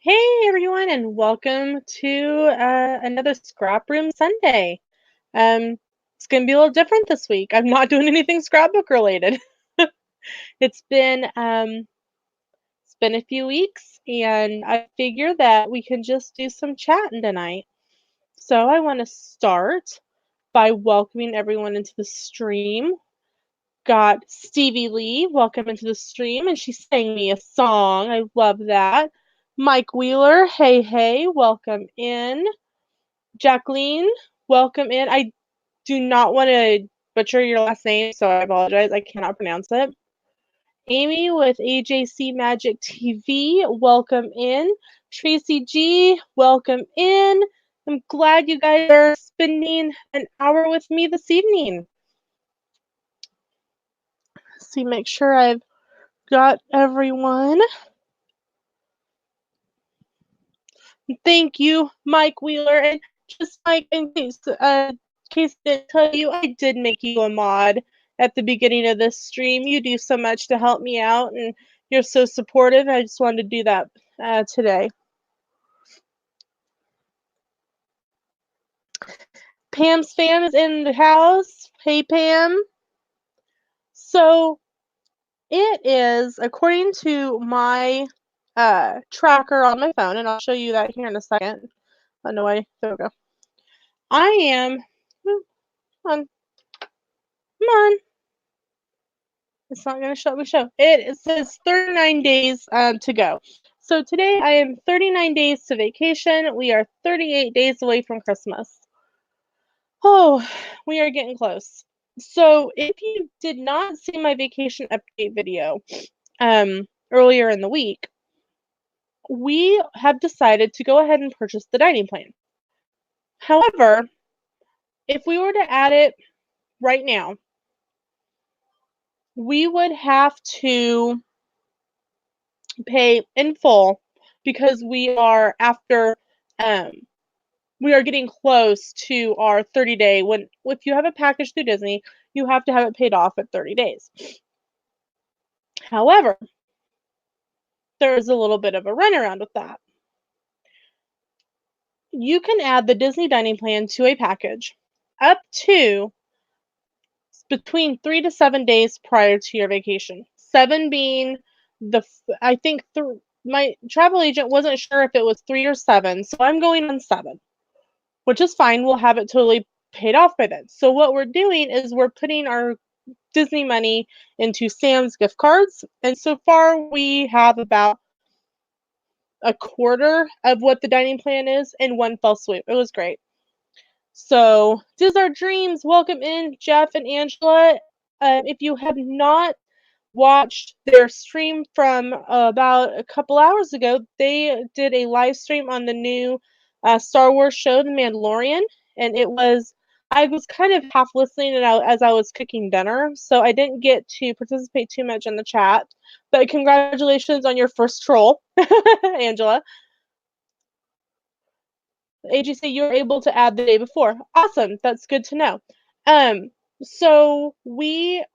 Hey everyone, and welcome to another Scrap Room Sunday. Um, it's gonna be a little different this week. I'm not doing anything scrapbook related. It's been it's been a few weeks, and I figure that we can just do some chatting tonight. So I want to start by welcoming everyone into the stream. Got Stevie Lee, welcome into the stream, and she sang me a song. I love that. Mike Wheeler, hey, hey, welcome in. Jacqueline, welcome in. I do not want to butcher your last name, so I apologize. I cannot pronounce it. Amy with AJC Magic TV, welcome in. Tracy G, welcome in. I'm glad you guys are spending an hour with me this evening. Let's see, make sure I've got everyone. Thank you, Mike Wheeler. And just Mike, in case I didn't tell you, I did make you a mod at the beginning of this stream. You do so much to help me out, and you're so supportive. I just wanted to do that today. Pam's fam is in the house. Hey, Pam. So it is, according to my tracker on my phone, and I'll show you that here in a second. Oh, no, there we go. I am, come on. It's not going to show me show. It says 39 days to go. So today I am 39 days to vacation. We are 38 days away from Christmas. Oh, we are getting close. So if you did not see my vacation update video earlier in the week, we have decided to go ahead and purchase the dining plan. However, if we were to add it right now, we would have to pay in full because we are getting close to our 30-day. When if you have a package through Disney, you have to have it paid off at 30 days. However, there's a little bit of a runaround with that. You can add the Disney dining plan to a package up to between 3 to 7 days prior to your vacation. 7 being I think my travel agent wasn't sure if it was 3 or 7, so I'm going on 7, which is fine. We'll have it totally paid off by then. So what we're doing is we're putting our Disney money into Sam's gift cards, and so far we have about a quarter of what the dining plan is in one fell swoop. It was great. So, Diz Our Dreams, welcome in, Jeff and Angela. If you have not watched their stream from about a couple hours ago, they did a live stream on the new Star Wars show, The Mandalorian, and I was kind of half listening as I was cooking dinner, so I didn't get to participate too much in the chat. But congratulations on your first troll, Angela. AGC, you were able to add the day before. Awesome, that's good to know. So we're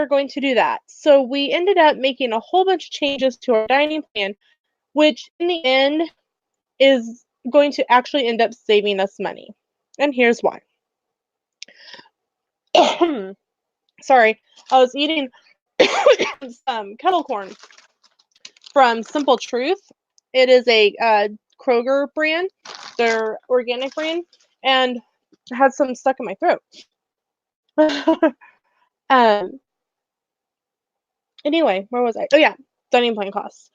going to do that. So we ended up making a whole bunch of changes to our dining plan, which in the end is going to actually end up saving us money. And here's why. Sorry, I was eating some kettle corn from Simple Truth. It is a Kroger brand, their organic brand, and had some stuck in my throat. Anyway, where was I? Oh yeah, dining plan costs.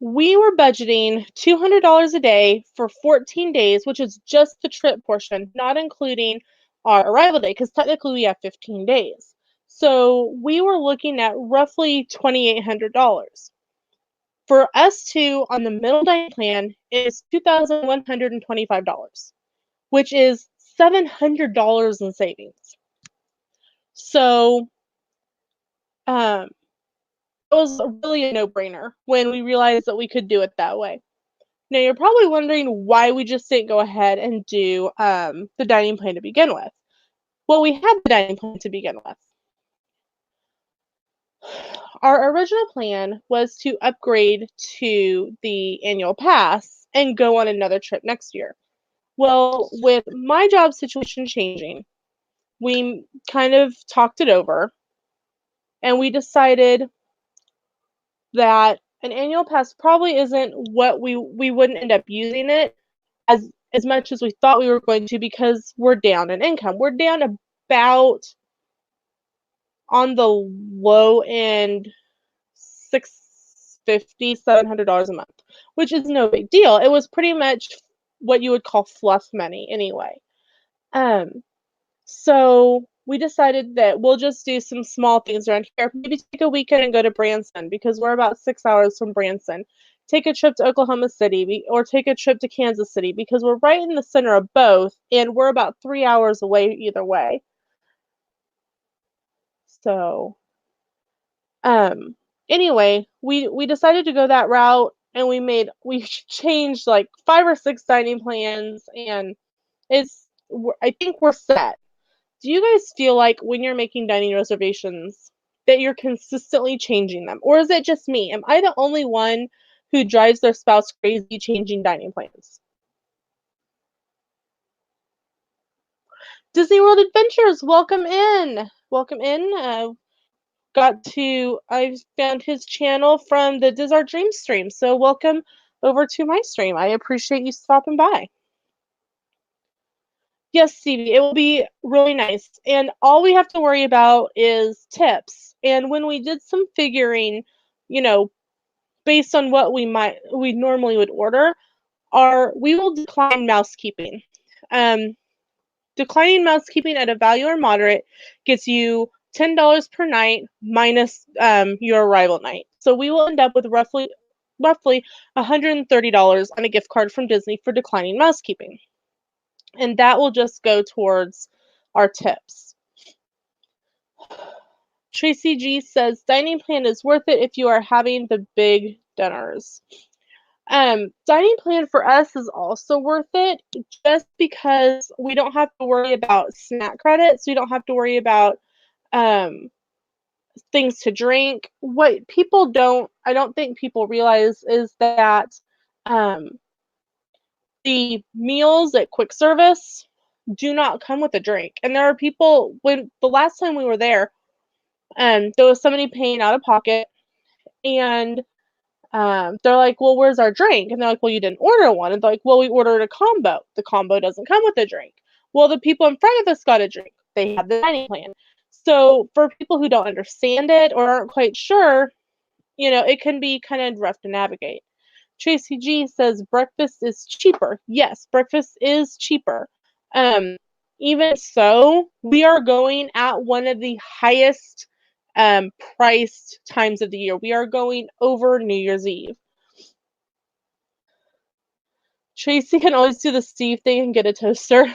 We were budgeting $200 a day for 14 days, which is just the trip portion, not including our arrival day, because technically we have 15 days. So we were looking at roughly $2,800. For us two on the middle dining plan is $2,125, which is $700 in savings. So it was really a no-brainer when we realized that we could do it that way. Now you're probably wondering why we just didn't go ahead and do the dining plan to begin with. Well, we had the dining plan to begin with. our original plan was to upgrade to the annual pass and go on another trip next year. Well, with my job situation changing, we kind of talked it over and we decided that an annual pass probably isn't what we wouldn't end up using it as much as we thought we were going to because we're down in income. We're down about on the low end 650 $700 a month, which is no big deal. It was pretty much what you would call fluff money anyway. Um So we decided that we'll just do some small things around here. Maybe take a weekend and go to Branson because we're about 6 hours from Branson. Take a trip to Oklahoma City or take a trip to Kansas City because we're right in the center of both and we're about 3 hours away either way. So, um, anyway, we decided to go that route and we changed like 5 or 6 dining plans and I think we're set. Do you guys feel like when you're making dining reservations that you're consistently changing them? Or is it just me? Am I the only one who drives their spouse crazy changing dining plans? Disney World Adventures, welcome in. Welcome in. I found his channel from the Diz Our Dream stream. So welcome over to my stream. I appreciate you stopping by. Yes, Stevie, it will be really nice. And all we have to worry about is tips. And when we did some figuring, you know, based on what we normally would order, we will decline mousekeeping. Declining mousekeeping at a value or moderate gets you $10 per night minus your arrival night. So we will end up with roughly $130 on a gift card from Disney for declining mousekeeping. And that will just go towards our tips. Tracy G says dining plan is worth it if you are having the big dinners. Dining plan for us is also worth it just because we don't have to worry about snack credits. We don't have to worry about things to drink. What I don't think people realize is that the meals at quick service do not come with a drink. And there are people, when the last time we were there was somebody paying out of pocket and they're like, well, where's our drink? And they're like, well, you didn't order one. And they're like, well, we ordered a combo. The combo doesn't come with a drink. Well, the people in front of us got a drink. They had the dining plan. So for people who don't understand it or aren't quite sure, it can be kind of rough to navigate. Tracy G says breakfast is cheaper. Yes, breakfast is cheaper. Even so, we are going at one of the highest priced times of the year. We are going over New Year's Eve. Tracy can always do the Steve thing and get a toaster.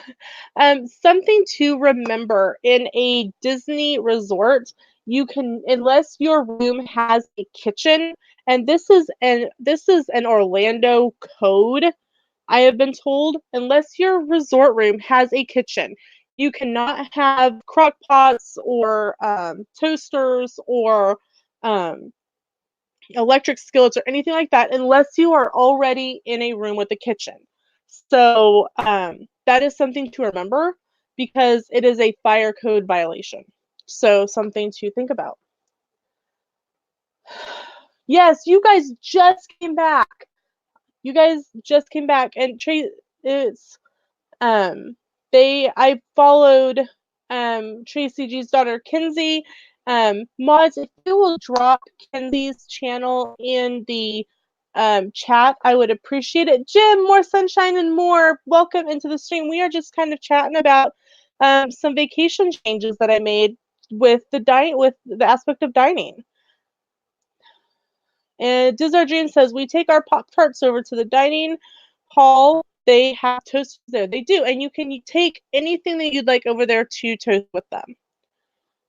Something to remember in a Disney resort, you can, unless your room has a kitchen, and this is an Orlando code, I have been told, unless your resort room has a kitchen, you cannot have crock pots or toasters or electric skillets or anything like that unless you are already in a room with a kitchen. So that is something to remember because it is a fire code violation. So something to think about. Yes, you guys just came back. You guys just came back, and it's I followed Tracy G's daughter Kinsey. Mods, if you will drop Kinsey's channel in the chat, I would appreciate it. Jim, more sunshine and more. Welcome into the stream. We are just kind of chatting about some vacation changes that I made with the aspect of dining. And Dizzar Dream says we take our Pop-Tarts over to the dining hall. They have toasters there. They do, and you can take anything that you'd like over there to toast with them.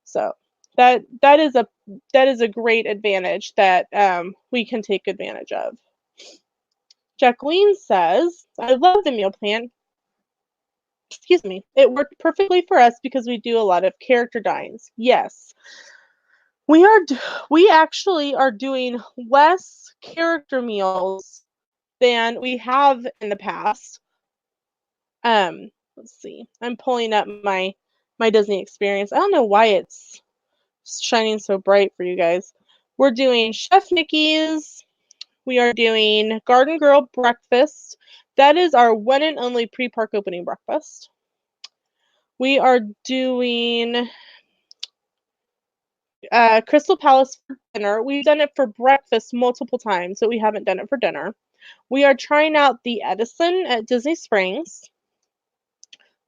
So that is a great advantage that we can take advantage of. Jacqueline says, I love the meal plan. Excuse me. It worked perfectly for us because we do a lot of character dines. Yes. We actually are doing less character meals than we have in the past. Let's see. I'm pulling up my Disney experience. I don't know why it's shining so bright for you guys. We're doing Chef Mickey's. We are doing Garden Girl breakfast. That is our one and only pre-park opening breakfast. We are doing Crystal Palace for dinner. We've done it for breakfast multiple times, so we haven't done it for dinner. We are trying out the Edison at Disney Springs.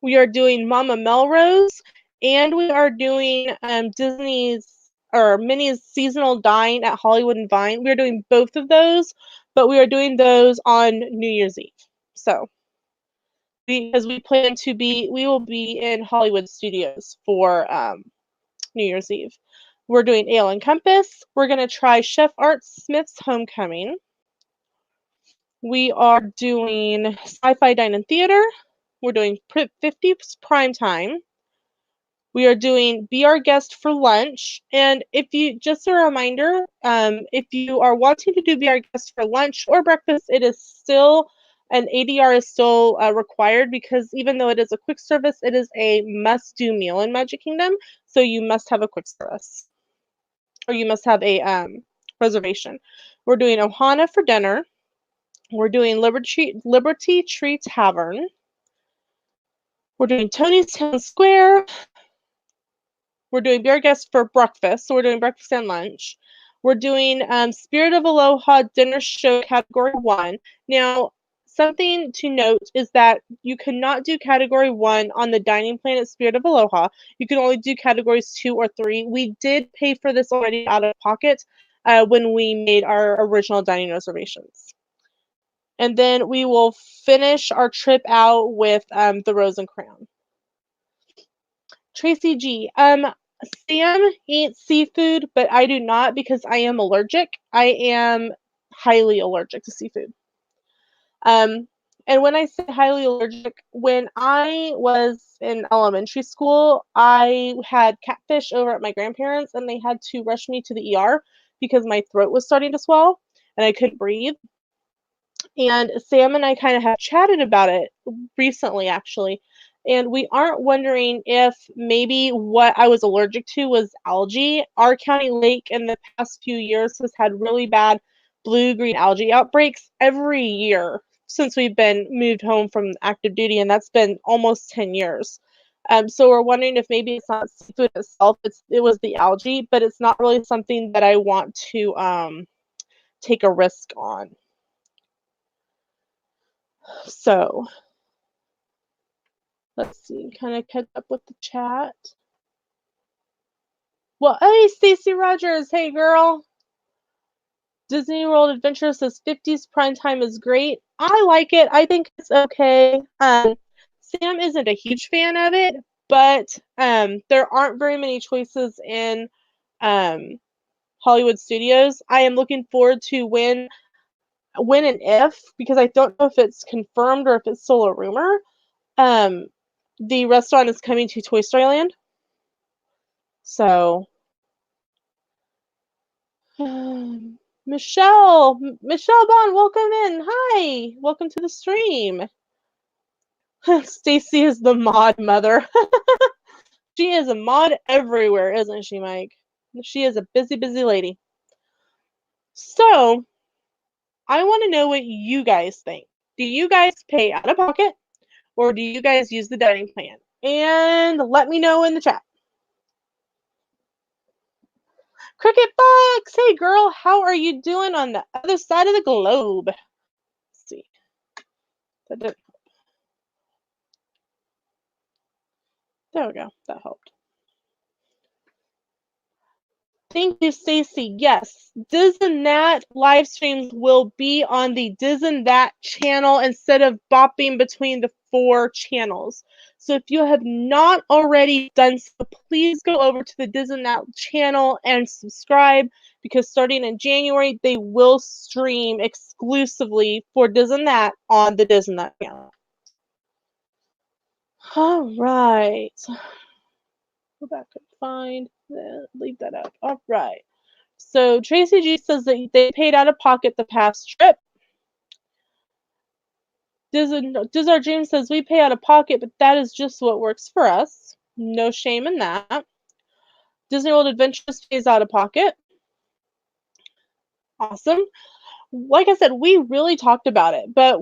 We are doing Mama Melrose, and we are doing Disney's or Minnie's seasonal dine at Hollywood and Vine. We are doing both of those, but we are doing those on New Year's Eve. So, because we will be in Hollywood Studios for New Year's Eve. We're doing Ale and Compass. We're going to try Chef Art Smith's Homecoming. We are doing Sci-Fi Dine and Theater. We're doing 50's Prime Time. We are doing Be Our Guest for lunch. And if you, just a reminder, if you are wanting to do Be Our Guest for lunch or breakfast, it is still, an ADR is still required, because even though it is a quick service, it is a must-do meal in Magic Kingdom. So you must have a quick service, or you must have a reservation. We're doing Ohana for dinner. We're doing Liberty Tree Tavern. We're doing Tony's Town Square. We're doing Beer Guest for breakfast, so we're doing breakfast and lunch. We're doing Spirit of Aloha Dinner Show Category 1. Now, something to note is that you cannot do Category 1 on the dining plan at Spirit of Aloha. You can only do Categories 2 or 3. We did pay for this already out of pocket when we made our original dining reservations. And then we will finish our trip out with the Rose and Crown. Tracy G. Sam eats seafood, but I do not, because I am allergic. I am highly allergic to seafood. And when I say highly allergic, when I was in elementary school, I had catfish over at my grandparents, and they had to rush me to the ER because my throat was starting to swell and I couldn't breathe. And Sam and I kind of have chatted about it recently, actually. And we aren't wondering if maybe what I was allergic to was algae. Our county lake in the past few years has had really bad blue-green algae outbreaks every year since we've been moved home from active duty, and that's been almost 10 years. So we're wondering if maybe it's not seafood itself, it was the algae, but it's not really something that I want to take a risk on. So let's see, kind of catch up with the chat. Well, hey, Stacy Rogers. Hey, girl. Disney World Adventure says 50's Prime Time is great. I like it. I think it's okay. Sam isn't a huge fan of it, but there aren't very many choices in Hollywood Studios. I am looking forward to when and if, because I don't know if it's confirmed or if it's still a rumor, the restaurant is coming to Toy Story Land. So, Michelle Bond, welcome in. Hi, welcome to the stream. Stacy is the mod mother. She is a mod everywhere, isn't she, Mike? She is a busy, busy lady. So, I want to know what you guys think. Do you guys pay out of pocket, or do you guys use the dining plan? And let me know in the chat. Cricket Fox, hey girl, how are you doing on the other side of the globe? Let's see. That didn't help. There we go. That helped. Thank you, Stacy. Yes, Diz and That live streams will be on the Diz and That channel instead of bopping between the 4 channels. So if you have not already done so, please go over to the Diz and That channel and subscribe, because starting in January, they will stream exclusively for Diz and That on the Diz and That channel. All right. go back and find that, leave that up. All right. So Tracy G says that they paid out of pocket the past trip. Our James says we pay out of pocket, but that is just what works for us. No shame in that. Disney World Adventures pays out of pocket. Awesome. Like I said, we really talked about it, but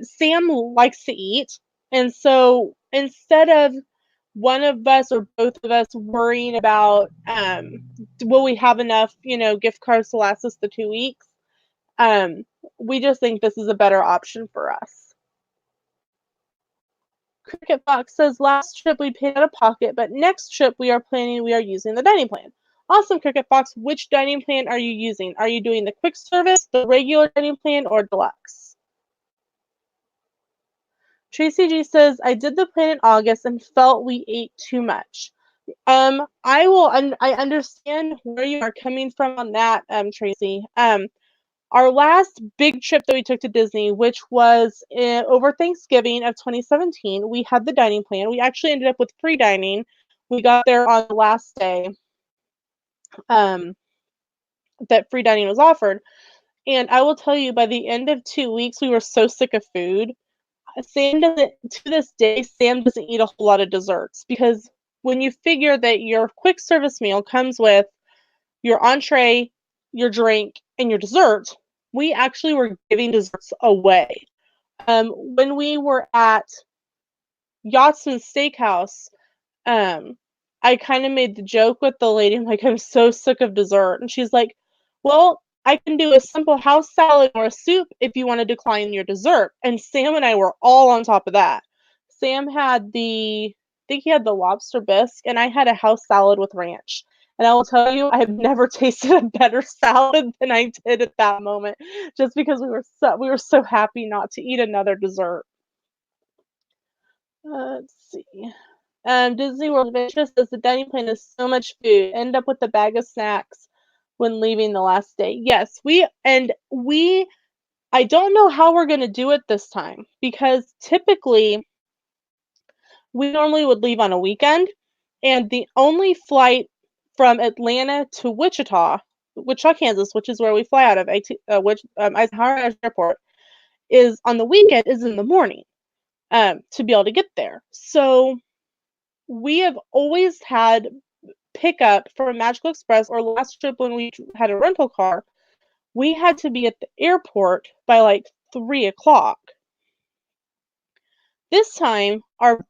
Sam likes to eat, and so instead of one of us or both of us worrying about will we have enough, gift cards to last us the 2 weeks, um, we just think this is a better option for us. Cricket Fox says last trip we paid out of pocket, but next trip we are using the dining plan. Awesome, Cricket Fox. Which dining plan are you using? Are you doing the quick service, the regular dining plan, or deluxe? Tracy G says, I did the plan in August and felt we ate too much. I understand where you are coming from on that, Tracy. Our last big trip that we took to Disney, which was over Thanksgiving of 2017, we had the dining plan. We actually ended up with free dining. We got there on the last day that free dining was offered. And I will tell you, by the end of 2 weeks, we were so sick of food. To this day, Sam doesn't eat a whole lot of desserts, because when you figure that your quick service meal comes with your entree, your drink, and your dessert, we actually were giving desserts away. When we were at Yachtsman Steakhouse, I kind of made the joke with the lady, I'm like, I'm so sick of dessert. And she's like, well, I can do a simple house salad or a soup if you want to decline your dessert. And Sam and I were all on top of that. Sam had I think he had the lobster bisque, and I had a house salad with ranch. And I will tell you, I have never tasted a better salad than I did at that moment, just because we were so happy not to eat another dessert. Let's see. Disney World Adventure says the dining plan is so much food. End up with a bag of snacks when leaving the last day. Yes, I don't know how we're going to do it this time, because typically we normally would leave on a weekend, and the only flight from Atlanta to Wichita, Kansas, which is where we fly out of, Eisenhower Airport, is on the weekend, is in the morning, to be able to get there. So we have always had pickup from Magical Express, or last trip when we had a rental car, we had to be at the airport by like 3 o'clock. This time, our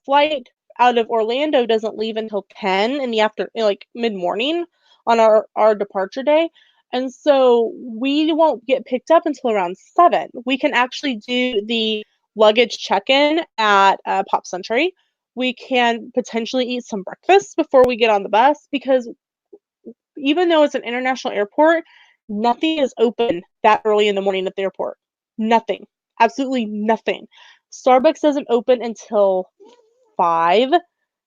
flight out of Orlando doesn't leave until 10 in the like mid-morning on our departure day. And so we won't get picked up until around 7. We can actually do the luggage check-in at Pop Century. We can potentially eat some breakfast before we get on the bus, because even though it's an international airport, nothing is open that early in the morning at the airport. Nothing. Absolutely nothing. Starbucks doesn't open until 5,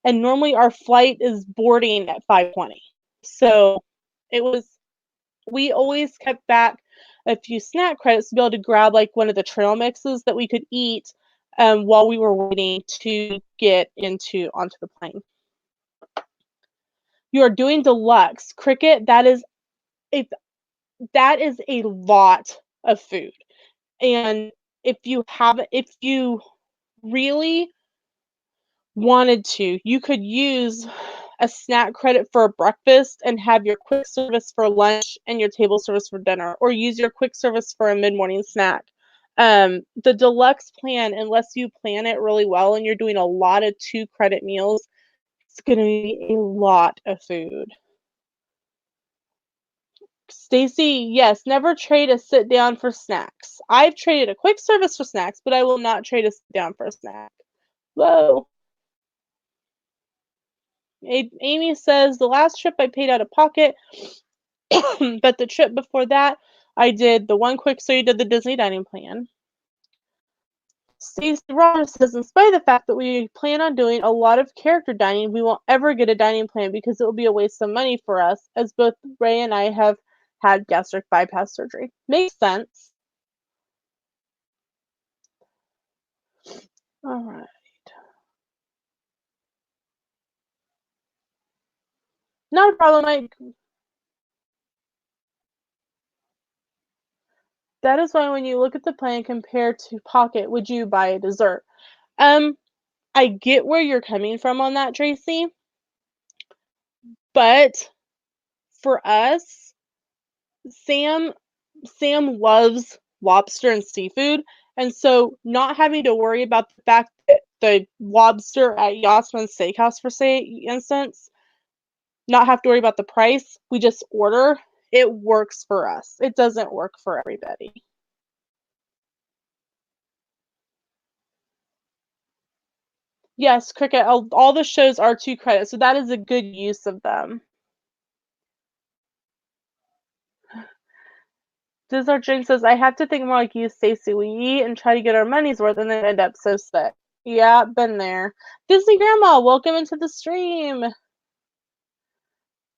and normally our flight is boarding at 5:20. So we always kept back a few snack credits to be able to grab like one of the trail mixes that we could eat while we were waiting to get onto the plane. You are doing deluxe. Cricket, that is a lot of food. And if you really wanted to, you could use a snack credit for a breakfast and have your quick service for lunch and your table service for dinner, or use your quick service for a mid-morning snack. The deluxe plan, unless you plan it really well and you're doing a lot of 2-credit meals, it's going to be a lot of food. Stacy, yes, never trade a sit down for snacks. I've traded a quick service for snacks, but I will not trade a sit down for a snack. Whoa. Amy says, the last trip I paid out of pocket, but the trip before that, I did the one quick, so you did the Disney dining plan. Stacey Roberts says, in spite of the fact that we plan on doing a lot of character dining, we won't ever get a dining plan because it will be a waste of money for us, as both Ray and I have had gastric bypass surgery. Makes sense. All right. Not a problem. That is why when you look at the plan compared to Pocket, would you buy a dessert? Um, I get where you're coming from on that, Tracy, but for us, Sam Sam loves lobster and seafood, and so not having to worry about the fact that the lobster at Yasmin's Steakhouse, for say instance, not have to worry about the price. We just order. It works for us. It doesn't work for everybody. Yes, Cricket. All the shows are 2 credits, so that is a good use of them. Dizzard Drink says, I have to think more like you, Stacey. We eat and try to get our money's worth and then end up so sick. Yeah, been there. Disney Grandma, welcome into the stream.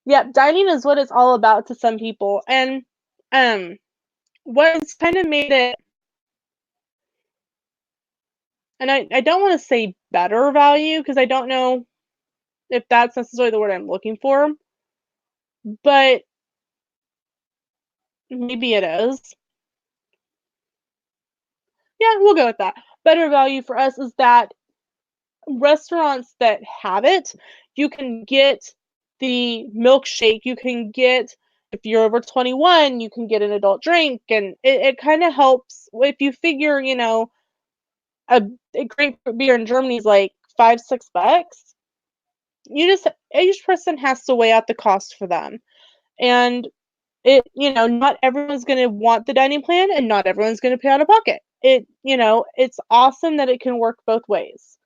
Yep, dining is what it's all about to some people. And um what's kind of made it, and I don't want to say better value because I don't know if that's necessarily the word I'm looking for, but maybe it is. Yeah, we'll go with that. Better value for us is that restaurants that have it, you can get the milkshake, you can get, if you're over 21, you can get an adult drink, and it kind of helps if you figure, a, a grapefruit beer in Germany is like $5-6. Each person has to weigh out the cost for them. And not everyone's going to want the dining plan and not everyone's going to pay out of pocket. It's awesome that it can work both ways.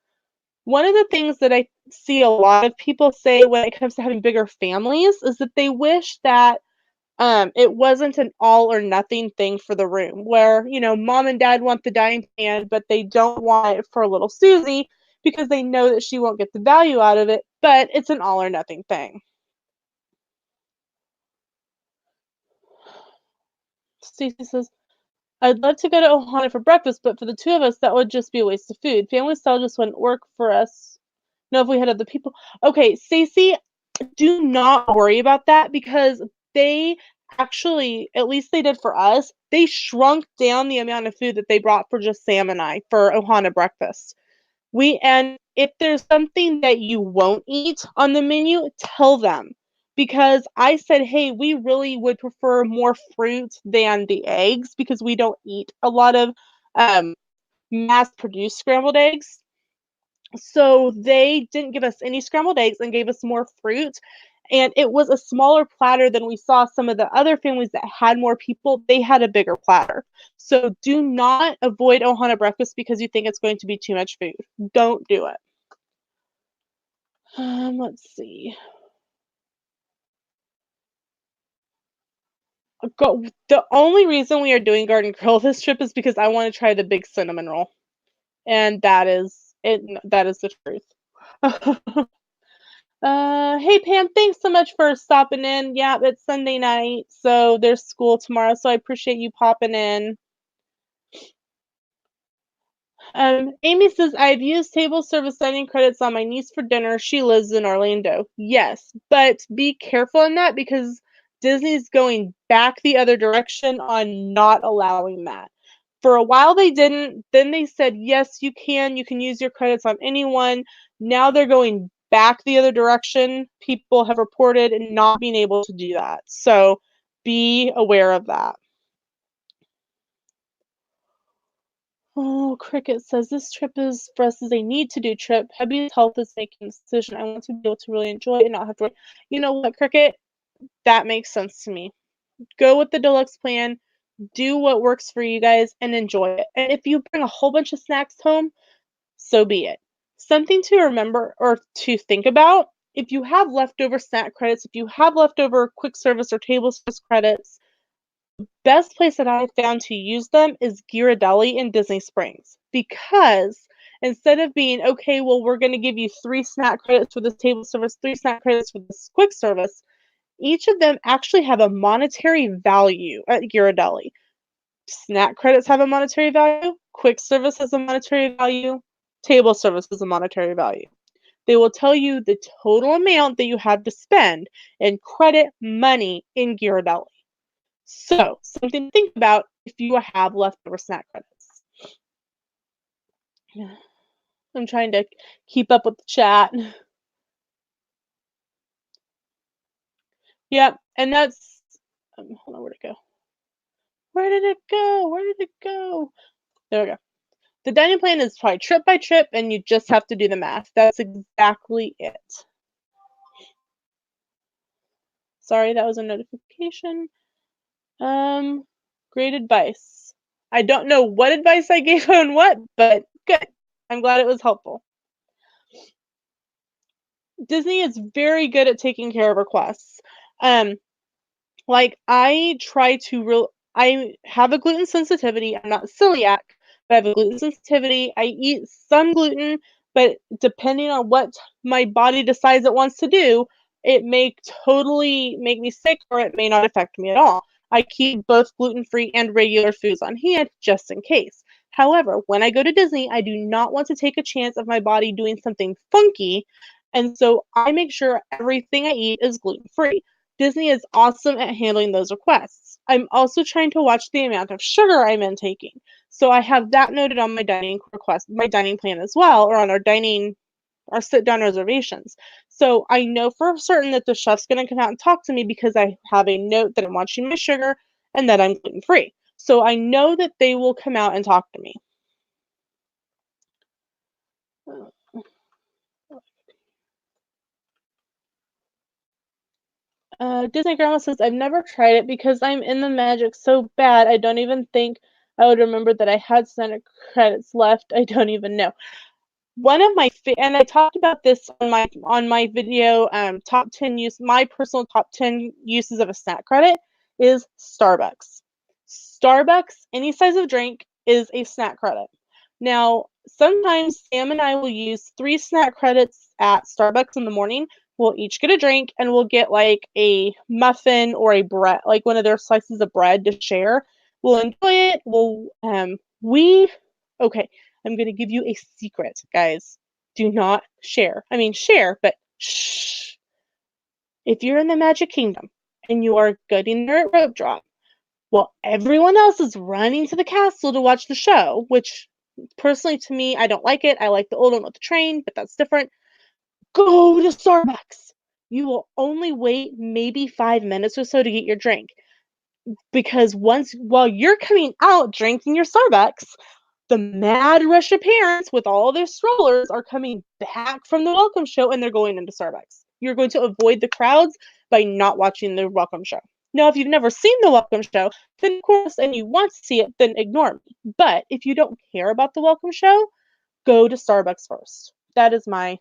One of the things that I see a lot of people say when it comes to having bigger families is that they wish that it wasn't an all or nothing thing for the room where, mom and dad want the dining plan, but they don't want it for little Susie because they know that she won't get the value out of it, but it's an all or nothing thing. Stacey says, I'd love to go to Ohana for breakfast, but for the two of us, that would just be a waste of food. Family style just wouldn't work for us. No, if we had other people. Okay, Stacey, do not worry about that because they actually, at least they did for us, they shrunk down the amount of food that they brought for just Sam and I for Ohana breakfast. And if there's something that you won't eat on the menu, tell them. Because I said, hey, we really would prefer more fruit than the eggs because we don't eat a lot of mass produced scrambled eggs. So they didn't give us any scrambled eggs and gave us more fruit. And it was a smaller platter than we saw some of the other families that had more people. They had a bigger platter. So do not avoid Ohana breakfast because you think it's going to be too much food. Don't do it. Let's see. The only reason we are doing Garden Grill this trip is because I want to try the big cinnamon roll. And that is it. That is the truth. Hey Pam, thanks so much for stopping in. Yeah, it's Sunday night, so there's school tomorrow, so I appreciate you popping in. Amy says, I've used table service dining credits on my niece for dinner. She lives in Orlando. Yes, but be careful in that because Disney's going back the other direction on not allowing that. For a while they didn't, then they said, yes, you can use your credits on anyone. Now they're going back the other direction. People have reported and not being able to do that. So be aware of that. Oh, Cricket says this trip is for us is a need to do trip. Hubby's health is making a decision. I want to be able to really enjoy it and not have to worry. You know what, Cricket? That makes sense to me. Go with the deluxe plan. Do what works for you guys and enjoy it. And if you bring a whole bunch of snacks home, so be it. Something to remember or to think about, if you have leftover snack credits, if you have leftover quick service or table service credits, best place that I found to use them is Ghirardelli in Disney Springs because instead of being, okay, well, we're going to give you 3 snack credits for this table service, 3 snack credits for this quick service, each of them actually have a monetary value at Ghirardelli. Snack credits have a monetary value, quick service has a monetary value, table service has a monetary value. They will tell you the total amount that you have to spend in credit money in Ghirardelli. So, something to think about if you have leftover snack credits. I'm trying to keep up with the chat. Yep, and that's hold on, where'd it go? Where did it go? Where did it go? There we go. The dining plan is probably trip by trip, and you just have to do the math. That's exactly it. Sorry, that was a notification. Great advice. I don't know what advice I gave on what, but good. I'm glad it was helpful. Disney is very good at taking care of requests. Um, like I have a gluten sensitivity. I'm not celiac, but I have a gluten sensitivity. I eat some gluten, but depending on what my body decides it wants to do, it may totally make me sick or it may not affect me at all. I keep both gluten-free and regular foods on hand just in case. However, when I go to Disney, I do not want to take a chance of my body doing something funky, and so I make sure everything I eat is gluten-free. Disney is awesome at handling those requests. I'm also trying to watch the amount of sugar I'm intaking. So I have that noted on my dining plan as well, or on our sit down reservations. So I know for certain that the chef's going to come out and talk to me because I have a note that I'm watching my sugar and that I'm gluten free. So I know that they will come out and talk to me. Disney Grandma says, I've never tried it because I'm in the magic so bad. I don't even think I would remember that I had Santa credits left. I don't even know. One of my and I talked about this on my video, top 10 my personal top 10 uses of a snack credit is Starbucks. Starbucks, any size of drink is a snack credit. Now, sometimes Sam and I will use 3 snack credits at Starbucks in the morning. We'll each get a drink and we'll get like a muffin or a bread, like one of their slices of bread to share. We'll enjoy it. We okay, I'm going to give you a secret, guys. Do not share. I mean, share, but shh. If you're in the Magic Kingdom and you are getting there at rope drop, while everyone else is running to the castle to watch the show, which personally to me, I don't like it. I like the old one with the train, but that's different. Go to Starbucks. You will only wait maybe 5 minutes or so to get your drink. Because while you're coming out drinking your Starbucks, the mad rush of parents with all their strollers are coming back from the welcome show and they're going into Starbucks. You're going to avoid the crowds by not watching the welcome show. Now, if you've never seen the welcome show, then of course, and you want to see it, then ignore me. But if you don't care about the welcome show, go to Starbucks first. That is my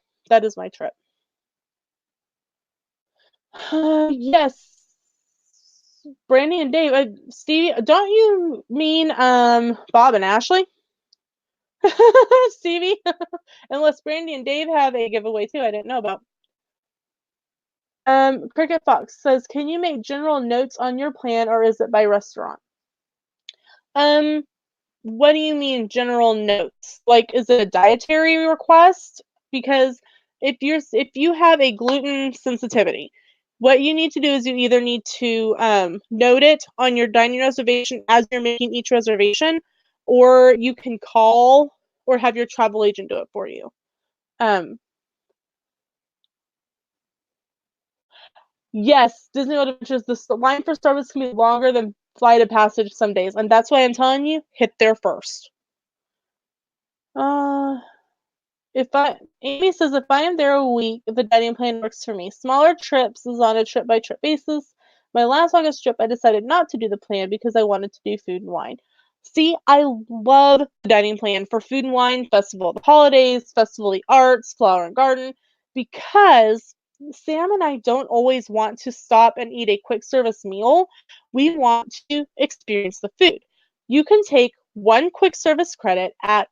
trip. Yes, Brandy and Dave. Stevie, don't you mean Bob and Ashley? Stevie? Unless Brandy and Dave have a giveaway too, I didn't know about. Cricket Fox says, can you make general notes on your plan or is it by restaurant? Um, what do you mean general notes? Like, is it a dietary request? Because if you have a gluten sensitivity, what you need to do is you either need to note it on your dining reservation as you're making each reservation, or you can call or have your travel agent do it for you. Yes, Disney World Adventures, the line for Starbucks can be longer than Flight of Passage some days, and that's why I'm telling you, hit there first. Uh, Amy says, if I am there a week, the dining plan works for me. Smaller trips is on a trip-by-trip basis. My last August trip, I decided not to do the plan because I wanted to do food and wine. See, I love the dining plan for food and wine, Festival of the Holidays, Festival of the Arts, Flower and Garden, because Sam and I don't always want to stop and eat a quick service meal. We want to experience the food. You can take one quick service credit at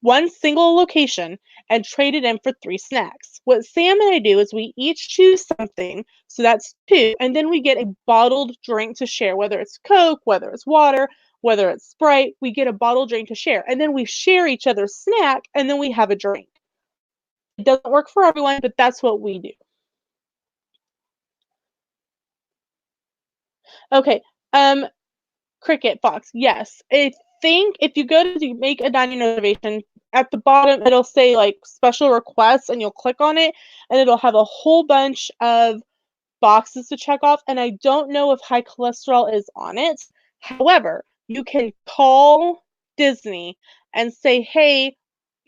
one single location and trade it in for 3 snacks. What Sam and I do is we each choose something, so that's 2, and then we get a bottled drink to share, whether it's Coke, whether it's water, whether it's Sprite, we get a bottled drink to share, and then we share each other's snack, and then we have a drink. It doesn't work for everyone, but that's what we do. Okay, um, Cricket Fox, yes. I think if you go to make a dining reservation, at the bottom it'll say like special requests and you'll click on it and it'll have a whole bunch of boxes to check off, and I don't know if high cholesterol is on it. However, you can call Disney and say, "Hey,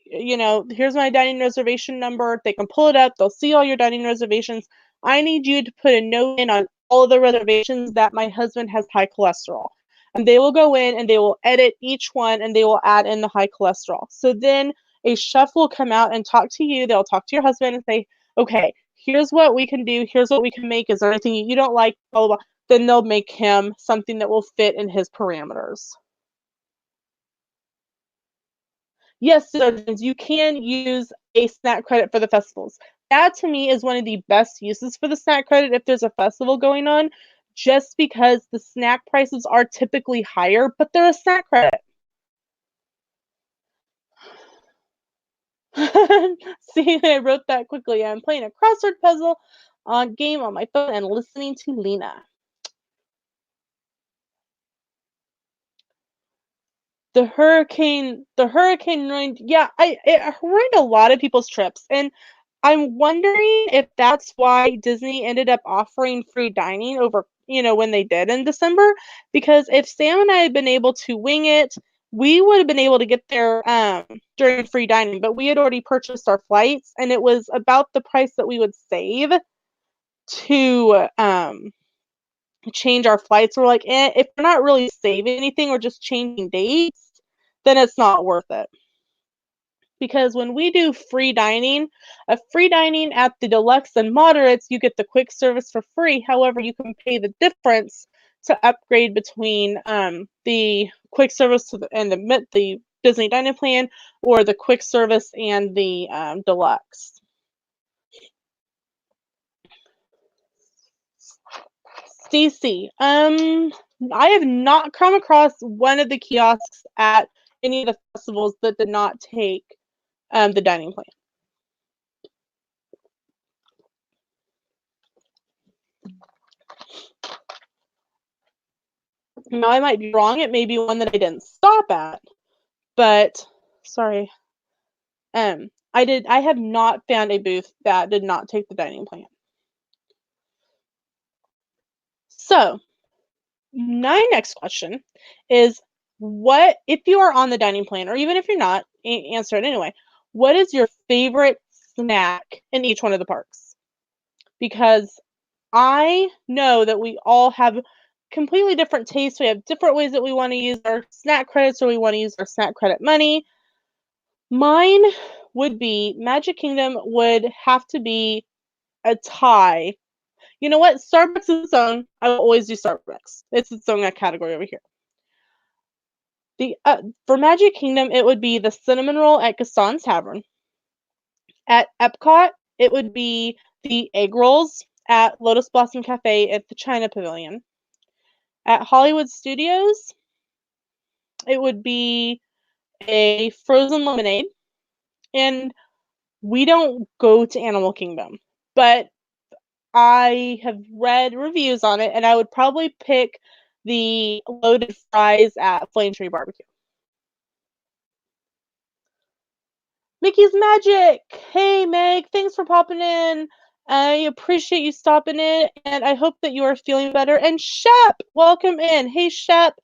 here's my dining reservation number." They can pull it up, they'll see all your dining reservations. I need you to put a note in on all of the reservations that my husband has high cholesterol. And they will go in and they will edit each one and they will add in the high cholesterol. So then a chef will come out and talk to you. They'll talk to your husband and say, okay, here's what we can do. Here's what we can make. Is there anything you don't like? Blah, blah, blah. Then they'll make him something that will fit in his parameters. Yes, you can use a snack credit for the festivals. That to me is one of the best uses for the snack credit if there's a festival going on, just because the snack prices are typically higher, but they're a snack credit. See, I wrote that quickly. I'm playing a crossword puzzle game on my phone and listening to Lena. The hurricane ruined, yeah, it ruined a lot of people's trips, and I'm wondering if that's why Disney ended up offering free dining over, when they did in December, because if Sam and I had been able to wing it, we would have been able to get there during free dining, but we had already purchased our flights, and it was about the price that we would save to change our flights. We're like, if we're not really saving anything, we're just changing dates, then it's not worth it. Because when we do free dining, a free dining at the deluxe and moderates, you get the quick service for free. However, you can pay the difference to upgrade between the quick service and the Disney dining plan, or the quick service and the deluxe. Stacy, I have not come across one of the kiosks at any of the festivals that did not take the dining plan. Now, I might be wrong. It may be one that I didn't stop at, but sorry. I have not found a booth that did not take the dining plan. So, my next question is, what, if you are on the dining plan, or even if you're not, answer it anyway. What is your favorite snack in each one of the parks? Because I know that we all have completely different tastes. We have different ways that we want to use our snack credits, or we want to use our snack credit money. Mine would be Magic Kingdom would have to be a tie. You know what? Starbucks is its own. I will always do Starbucks. It's its own category over here. For Magic Kingdom, it would be the cinnamon roll at Gaston's Tavern. At Epcot, it would be the egg rolls at Lotus Blossom Cafe at the China Pavilion. At Hollywood Studios, it would be a frozen lemonade. And we don't go to Animal Kingdom, but I have read reviews on it, and I would probably pick the loaded fries at Flame Tree Barbecue. Mickey's Magic! Hey, Meg, thanks for popping in. I appreciate you stopping in, and I hope that you are feeling better. And Shep, welcome in. Hey, Shep,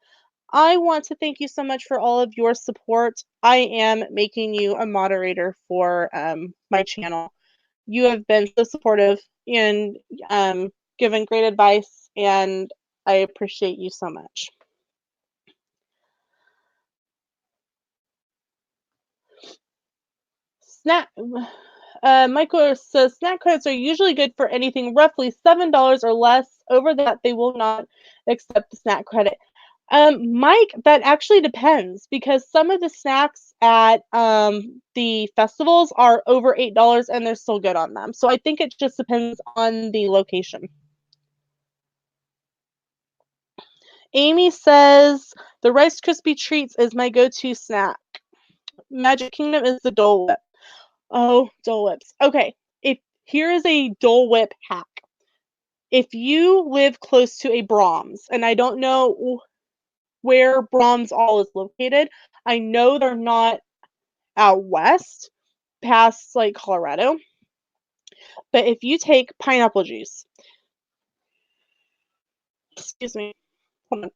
I want to thank you so much for all of your support. I am making you a moderator for my channel. You have been so supportive and given great advice, and I appreciate you so much. Michael says snack credits are usually good for anything roughly $7 or less. Over that, they will not accept the snack credit. Mike, that actually depends, because some of the snacks at the festivals are over $8 and they're still good on them. So I think it just depends on the location. Amy says the Rice Krispie treats is my go-to snack. Magic Kingdom is the Dole Whip. Oh, Dole Whips. Okay, if here is a Dole Whip hack. If you live close to a Brahms, and I don't know where Brahms All is located, I know they're not out west, past like Colorado. But if you take pineapple juice, excuse me, hold on.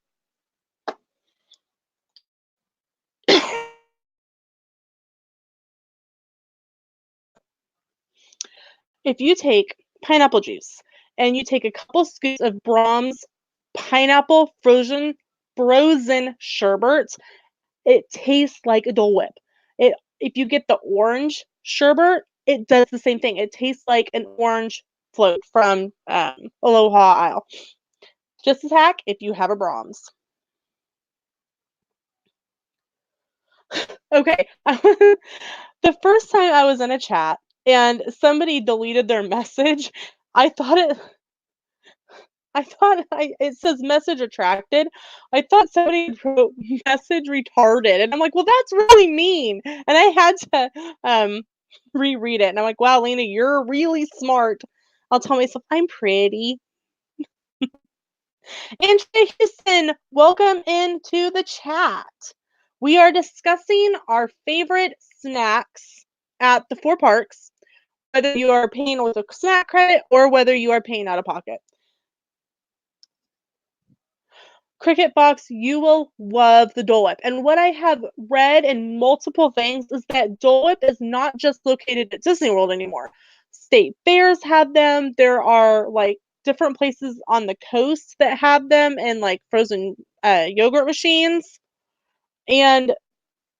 If you take pineapple juice and you take a couple scoops of Brahms pineapple frozen sherbet, it tastes like a Dole Whip. It If you get the orange sherbet, it does the same thing. It tastes like an orange float from Aloha Isle. Just a hack if you have a Brahms. Okay. The first time I was in a chat and somebody deleted their message, I thought it it says message retracted. I thought somebody wrote message retarded, and I'm like, well, that's really mean. And I had to reread it, and I'm like, wow, Lena, you're really smart. I'll tell myself I'm pretty. And Jason, welcome into the chat. We are discussing our favorite snacks at the four parks, whether you are paying with a snack credit or whether you are paying out of pocket. Cricket Box, you will love the Dole Whip. And what I have read in multiple things is that Dole Whip is not just located at Disney World anymore. State fairs have them. There are like different places on the coast that have them and like frozen yogurt machines. And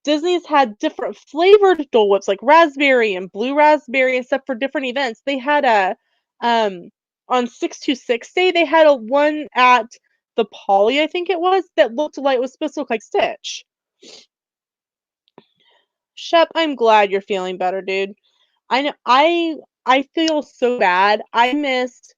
Disney's had different flavored Dole Whips, like raspberry and blue raspberry and stuff for different events. They had a on 626 Day, they had a one at the Poly, I think it was, that looked like it was supposed to look like Stitch. Shep, I'm glad you're feeling better, dude. I know I feel so bad. I missed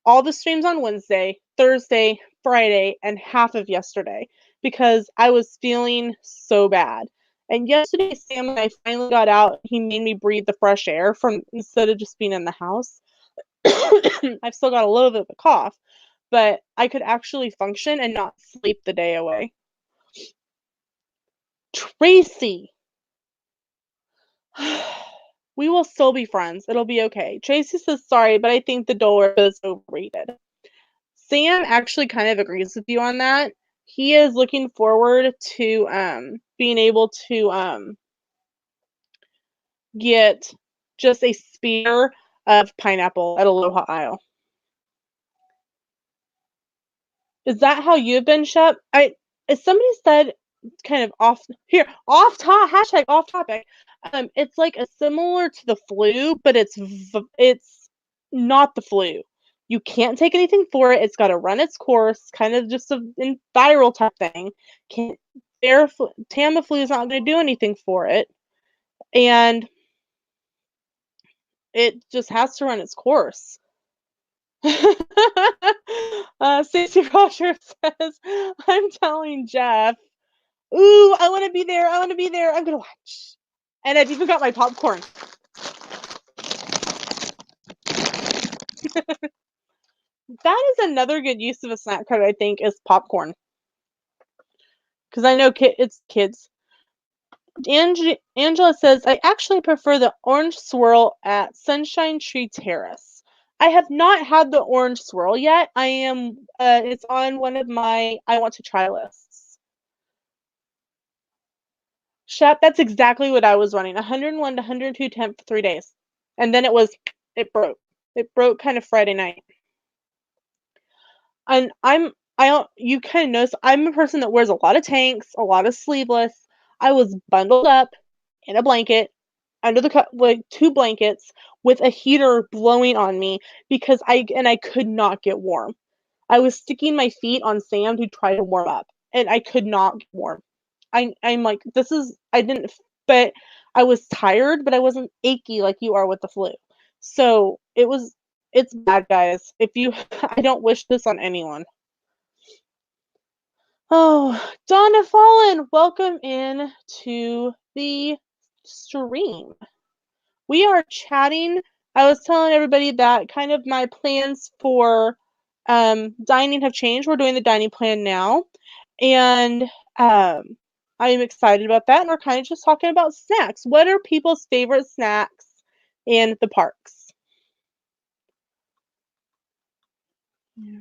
all the streams on Wednesday, Thursday, Friday, and half of yesterday because I was feeling so bad. And yesterday, Sam and I finally got out. He made me breathe the fresh air from instead of just being in the house. I've still got a little bit of a cough, but I could actually function and not sleep the day away. Tracy, we will still be friends. It'll be okay. Tracy says sorry, but I think the Dole Whip is overrated. Sam actually kind of agrees with you on that. He is looking forward to being able to get just a spear of pineapple at Aloha Isle. Is that how you've been, Shep? As somebody said, kind of off top hashtag off topic. It's like a similar to the flu, but it's not the flu. You can't take anything for it. It's got to run its course, kind of just a viral type thing. Can't Tamiflu is not going to do anything for it, and it just has to run its course. Stacey Rogers says, "I'm telling Jeff, ooh, I want to be there. I want to be there. I'm gonna watch." And I've even got my popcorn. That is another good use of a snack card, I think, is popcorn. Because I know it's kids. Angela says, I actually prefer the orange swirl at Sunshine Tree Terrace. I have not had the orange swirl yet. It's on one of my I want to try lists. Shep, that's exactly what I was running. 101 to 102 temp for 3 days. And then it broke. It broke kind of Friday night. And you kind of notice I'm a person that wears a lot of tanks, a lot of sleeveless. I was bundled up in a blanket under like 2 blankets with a heater blowing on me because I could not get warm. I was sticking my feet on sand to try to warm up, and I could not get warm. I'm like, but I was tired, but I wasn't achy like you are with the flu. So it's bad, guys. I don't wish this on anyone. Oh, Donna Fallen, welcome in to the stream. We are chatting. I was telling everybody that kind of my plans for dining have changed. We're doing the dining plan now, and um, I am excited about that. And we're kind of just talking about snacks. What are people's favorite snacks in the parks? Yeah.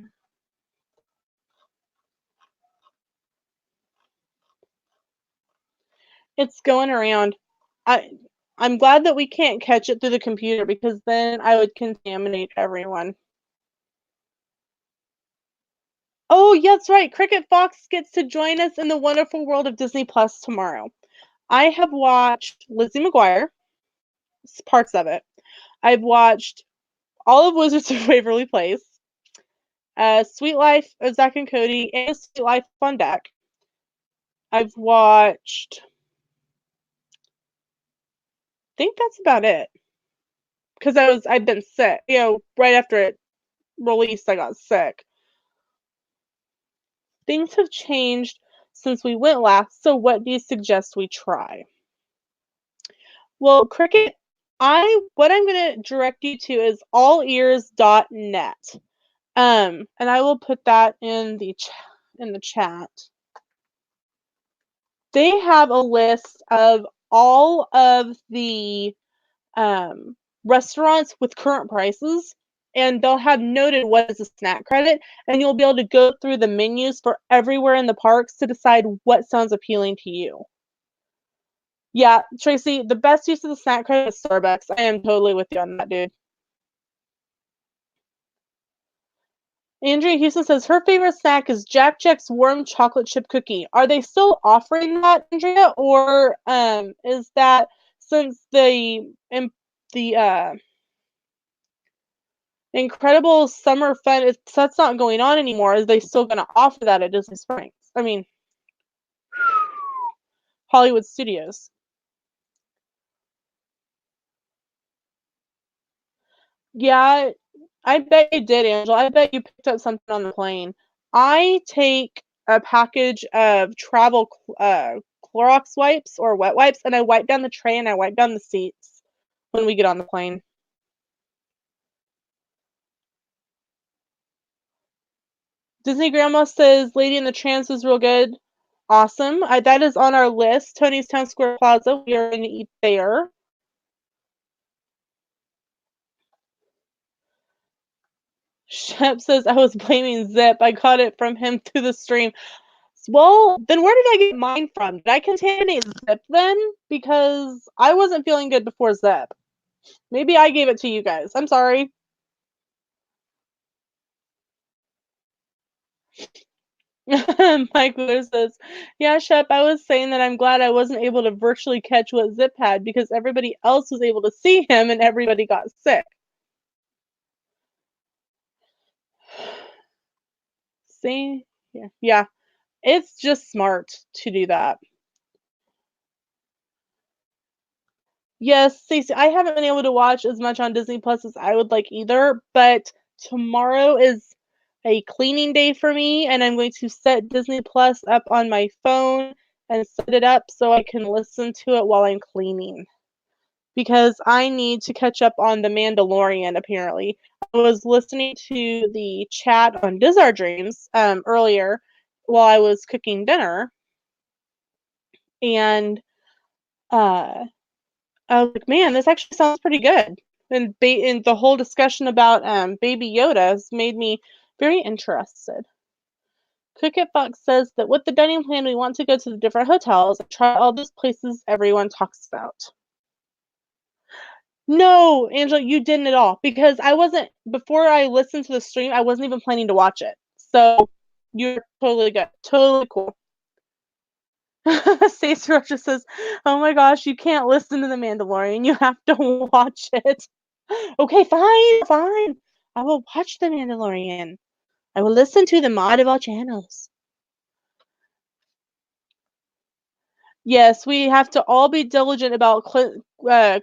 It's going around. I I'm glad that we can't catch it through the computer because then I would contaminate everyone. Oh, yeah, that's right. Cricket Fox gets to join us in the wonderful world of Disney Plus tomorrow. I have watched Lizzie McGuire, parts of it. I've watched all of Wizards of Waverly Place, Sweet Life of Zack and Cody, and Sweet Life on Deck. I've watched, I think that's about it. Because I've been sick. Right after it released, I got sick. Things have changed since we went last, so what do you suggest we try? Well, Cricket, what I'm gonna direct you to is allears.net. And I will put that in the chat. They have a list of all of the restaurants with current prices, and they'll have noted what is a snack credit, and you'll be able to go through the menus for everywhere in the parks to decide what sounds appealing to you. Yeah, Tracy, the best use of the snack credit is Starbucks. I am totally with you on that, dude. Andrea Houston says her favorite snack is Jack Jack's warm chocolate chip cookie. Are they still offering that, Andrea, or is that since the incredible summer fun that's not going on anymore? Is they still going to offer that at Disney Springs? I mean, Hollywood Studios. Yeah, I bet you did, Angela. I bet you picked up something on the plane. I take a package of travel Clorox wipes or wet wipes, and I wipe down the tray and I wipe down the seats when we get on the plane. Disney Grandma says Lady in the Trance was real good. Awesome. That is on our list. Tony's Town Square Plaza. We are going to eat there. Shep says I was blaming Zip. I got it from him through the stream. Well, then where did I get mine from? Did I contaminate Zip then? Because I wasn't feeling good before Zip. Maybe I gave it to you guys. I'm sorry. Mike Wheeler says, yeah, Shep, I was saying that I'm glad I wasn't able to virtually catch what Zip had because everybody else was able to see him and everybody got sick. See? Yeah. It's just smart to do that. Yes, Stacey, I haven't been able to watch as much on Disney Plus as I would like either, but tomorrow is a cleaning day for me, and I'm going to set Disney Plus up on my phone and set it up so I can listen to it while I'm cleaning. Because I need to catch up on The Mandalorian, apparently. I was listening to the chat on Diz Dreams earlier while I was cooking dinner, and uh, I was like, man, this actually sounds pretty good. And the whole discussion about Baby Yoda has made me very interested. Cricket Fox says that with the dining plan, we want to go to the different hotels and try all those places everyone talks about. No, Angela, you didn't at all because I wasn't, before I listened to the stream, I wasn't even planning to watch it. So you're totally good. Totally cool. Stacey Rocha says, oh my gosh, you can't listen to The Mandalorian. You have to watch it. Okay, fine. I will watch The Mandalorian. I will listen to the audible channels. Yes, we have to all be diligent about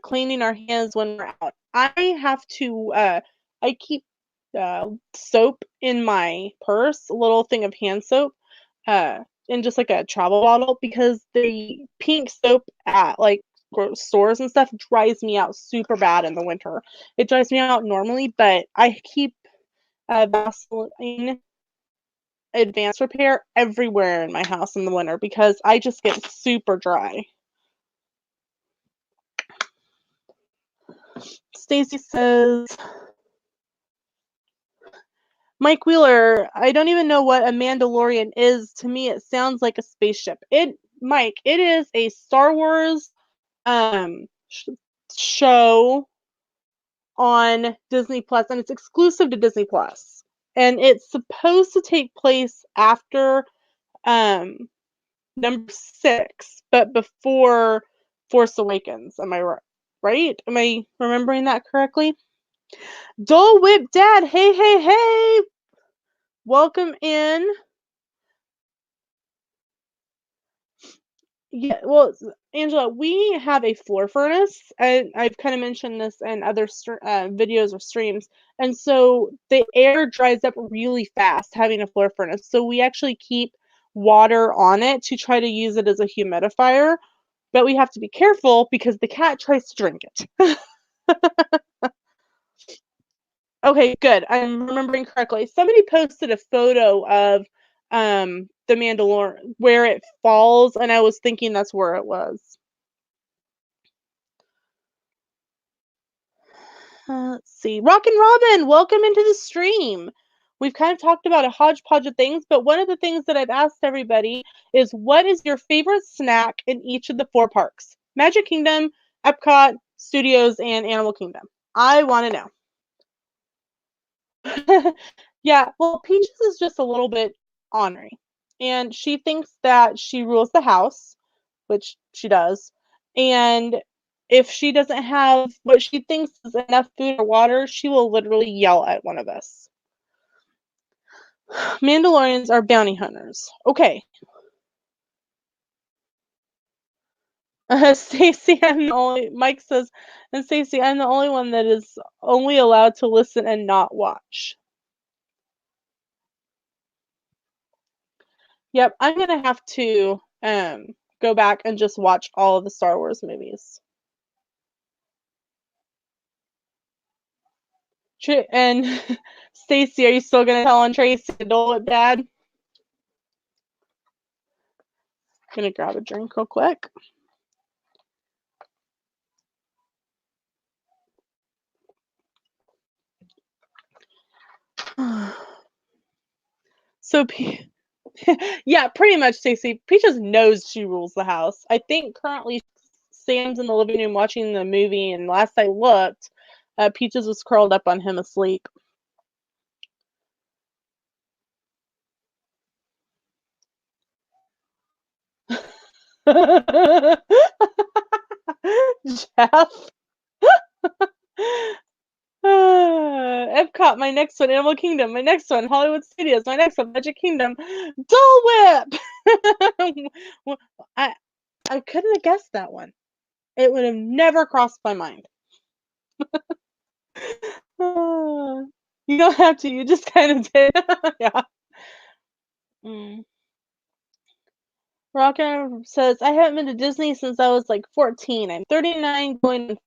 cleaning our hands when we're out. I have to, I keep soap in my purse, a little thing of hand soap, in just like a travel bottle because the pink soap at like stores and stuff dries me out super bad in the winter. It dries me out normally, but I keep Vaseline Advanced Repair everywhere in my house in the winter because I just get super dry. Stacy says, Mike Wheeler, I don't even know what a Mandalorian is. To me, it sounds like a spaceship. Mike, it is a Star Wars show on Disney Plus, and it's exclusive to Disney Plus. And it's supposed to take place after number 6, but before Force Awakens. Am I right? Am I remembering that correctly? Dole Whip Dad, hey, hey, hey! Welcome in. Yeah, well, Angela, we have a floor furnace, and I've kind of mentioned this in other videos or streams. And so the air dries up really fast having a floor furnace. So we actually keep water on it to try to use it as a humidifier, but we have to be careful because the cat tries to drink it. Okay, good. I'm remembering correctly. Somebody posted a photo of the Mandalorian where it falls, and I was thinking that's where it was. Let's see. Rockin' Robin, welcome into the stream. We've kind of talked about a hodgepodge of things, but one of the things that I've asked everybody is what is your favorite snack in each of the 4 parks? Magic Kingdom, Epcot, Studios, and Animal Kingdom. I want to know. Yeah, well, Peaches is just a little bit ornery, and she thinks that she rules the house, which she does, and if she doesn't have what she thinks is enough food or water, she will literally yell at one of us. Mandalorians are bounty hunters. Okay. Stacy, Mike says, and Stacy, I'm the only one that is only allowed to listen and not watch. Yep, I'm gonna have to go back and just watch all of the Star Wars movies. And Stacy, are you still gonna tell on Tracy to dole it bad? Gonna grab a drink real quick. So, yeah, pretty much, Stacey. Peaches knows she rules the house. I think currently Sam's in the living room watching the movie, and last I looked, Peaches was curled up on him asleep. Jeff. Epcot, my next one. Animal Kingdom, my next one. Hollywood Studios, my next one. Magic Kingdom. Dole Whip. I couldn't have guessed that one. It would have never crossed my mind. You don't have to. You just kind of did. Yeah. Rocker says, I haven't been to Disney since I was like 14. I'm 39, going to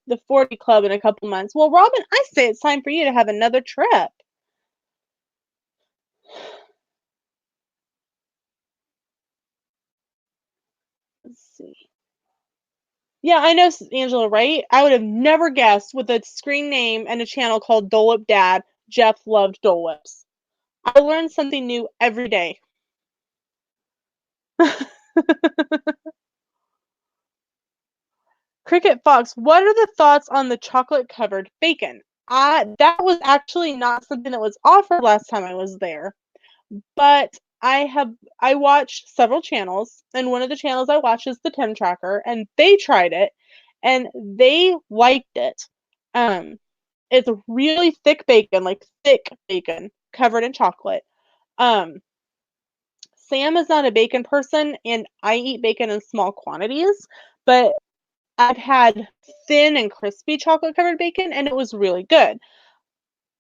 the 40 Club in a couple months. Well, Robin, I say it's time for you to have another trip. Let's see. Yeah, I know, Angela, right? I would have never guessed with a screen name and a channel called Dole Whip Dad, Jeff loved Dole Whips. I learn something new every day. Cricket Fox, what are the thoughts on the chocolate-covered bacon? That was actually not something that was offered last time I was there, but I watch several channels, and one of the channels I watch is the Tim Tracker, and they tried it, and they liked it. It's really thick bacon, like thick bacon covered in chocolate. Sam is not a bacon person, and I eat bacon in small quantities, but I've had thin and crispy chocolate covered bacon, and it was really good.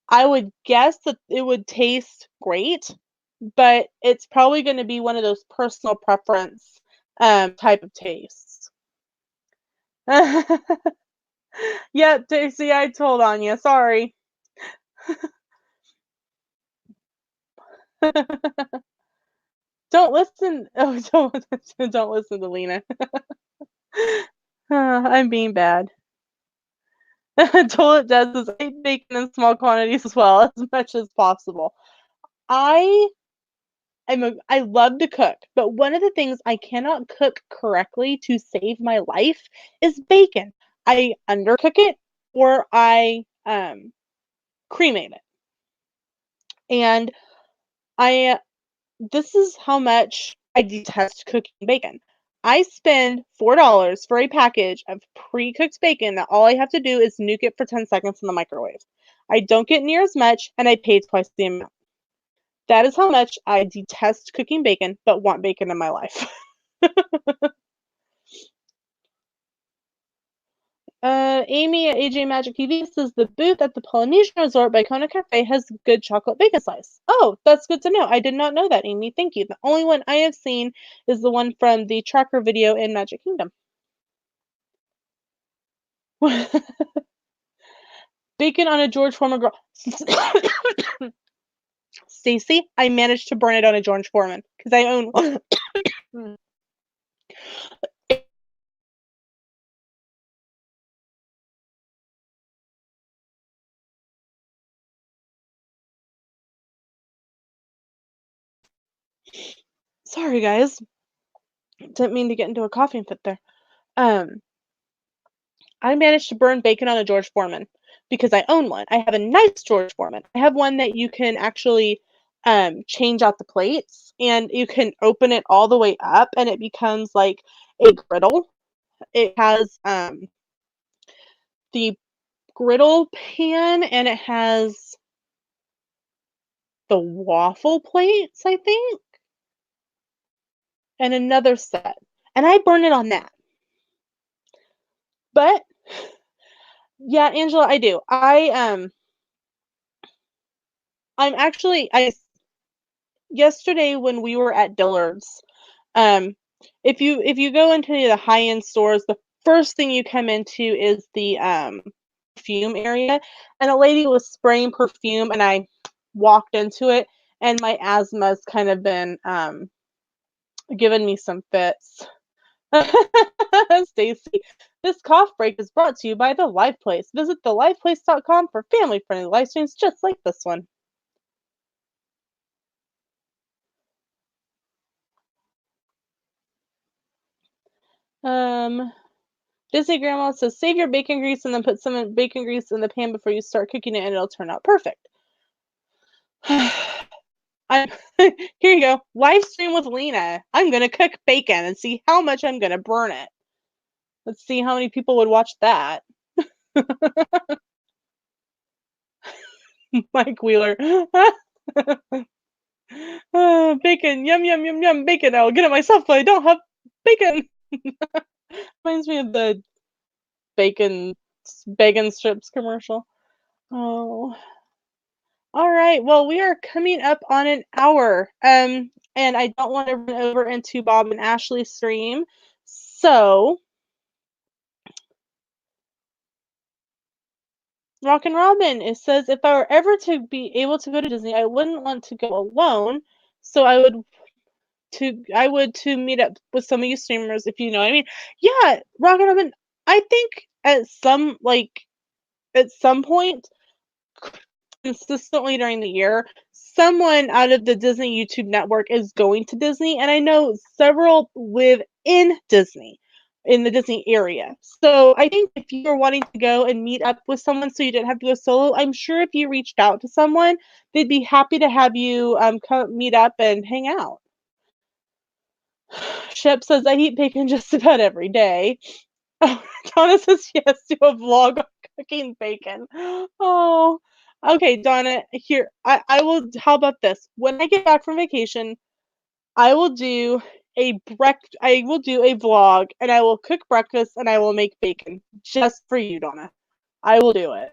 I would guess that it would taste great, but it's probably going to be one of those personal preference type of tastes. Yeah, Daisy, I told on you. Sorry. Don't listen. Oh, don't listen to Lena. I'm being bad. Toilet does is I eat bacon in small quantities as well, as much as possible. I I love to cook, but one of the things I cannot cook correctly to save my life is bacon. I undercook it or I cremate it. And I this is how much I detest cooking bacon. I spend $4 for a package of pre-cooked bacon that all I have to do is nuke it for 10 seconds in the microwave. I don't get near as much and I pay twice the amount. That is how much I detest cooking bacon but want bacon in my life. Amy at AJ Magic TV says the booth at the Polynesian Resort by Kona Cafe has good chocolate bacon slice. Oh, that's good to know. I did not know that, Amy. Thank you. The only one I have seen is the one from the tracker video in Magic Kingdom. Bacon on a George Foreman grill. Stacy, I managed to burn it on a George Foreman because I own one. Sorry, guys. Didn't mean to get into a coughing fit there. Um, I managed to burn bacon on a George Foreman because I own one. I have a nice George Foreman. I have one that you can actually change out the plates and you can open it all the way up and it becomes like a griddle. It has the griddle pan and it has the waffle plates, I think, and another set. And I burn it on that. But yeah, Angela, I do. I'm actually I yesterday when we were at Dillard's, um, if you go into the high-end stores, the first thing you come into is the perfume area, and a lady was spraying perfume, and I walked into it, and my asthma's kind of been giving me some fits. Stacy, this cough break is brought to you by the Live Place. Visit theliveplace.com for family-friendly live streams just like this one. Um, Disney Grandma says, save your bacon grease and then put some bacon grease in the pan before you start cooking it and it'll turn out perfect. I'm here you go. Live stream with Lena. I'm gonna cook bacon and see how much I'm gonna burn it. Let's see how many people would watch that. Mike Wheeler. Bacon, yum yum yum yum, bacon. I'll get it myself, but I don't have bacon. Reminds me of the bacon strips commercial. Oh. All right. Well, we are coming up on an hour. And I don't want to run over into Bob and Ashley's stream. So, Rock and Robin, it says if I were ever to be able to go to Disney, I wouldn't want to go alone. So I would to meet up with some of you streamers if you know what I mean. Yeah, Rock and Robin, I think at some point consistently during the year, someone out of the Disney YouTube network is going to Disney, and I know several live in Disney, in the Disney area. So I think if you were wanting to go and meet up with someone so you didn't have to go solo, I'm sure if you reached out to someone, they'd be happy to have you come meet up and hang out. Shep says, I eat bacon just about every day. Oh, Donna says yes to a vlog on cooking bacon. Oh, okay, Donna. Here, I will. How about this? When I get back from vacation, I will do I will do a vlog, and I will cook breakfast, and I will make bacon just for you, Donna. I will do it.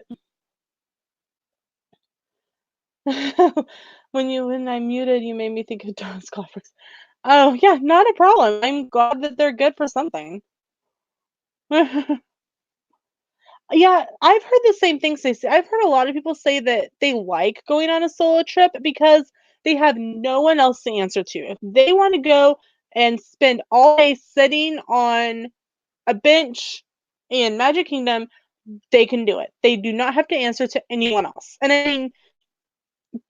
When I muted, you made me think of Donna's coffee. Oh yeah, not a problem. I'm glad that they're good for something. Yeah, I've heard the same things they say. I've heard a lot of people say that they like going on a solo trip because they have no one else to answer to. If they wanna go and spend all day sitting on a bench in Magic Kingdom, they can do it. They do not have to answer to anyone else. And I mean,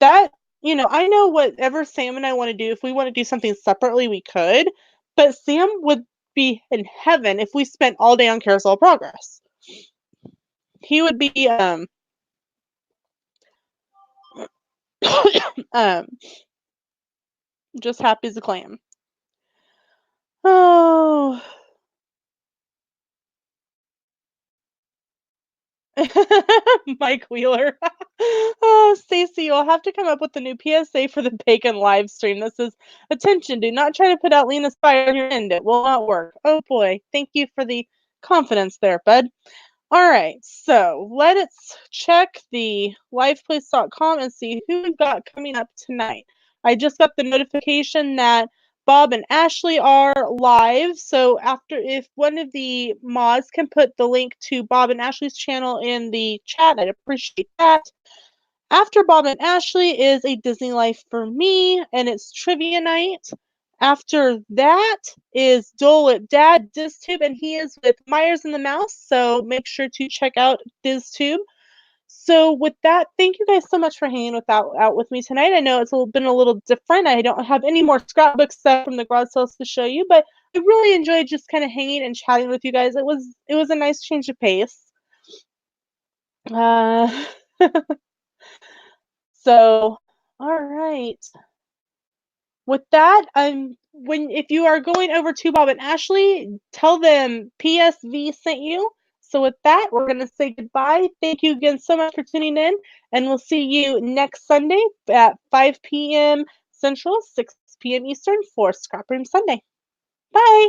that I know whatever Sam and I wanna do, if we wanna do something separately, we could, but Sam would be in heaven if we spent all day on Carousel of Progress. He would be, um, just happy as a clam. Oh. Mike Wheeler. Oh, Stacy, you'll have to come up with a new PSA for the bacon live stream. This is attention. Do not try to put out Lena's fire on your end. It will not work. Oh boy. Thank you for the confidence there, bud. All right, so let's check the liveplace.com and see who we've got coming up tonight. I just got the notification that Bob and Ashley are live. So after, if one of the mods can put the link to Bob and Ashley's channel in the chat, I'd appreciate that. After Bob and Ashley is A Disney Life for Me, and it's trivia night. After that is Dole with Dad, DizTube, and he is with Myers and the Mouse, so make sure to check out DizTube. So with that, thank you guys so much for hanging out with me tonight. I know it's been a little different. I don't have any more scrapbook stuff from the garage sales to show you, but I really enjoyed just kind of hanging and chatting with you guys. It was a nice change of pace. Uh, so, all right. With that, when if you are going over to Bob and Ashley, tell them PSV sent you. So with that, we're gonna say goodbye. Thank you again so much for tuning in, and we'll see you next Sunday at 5 p.m. Central, 6 p.m. Eastern for Scrap Room Sunday. Bye.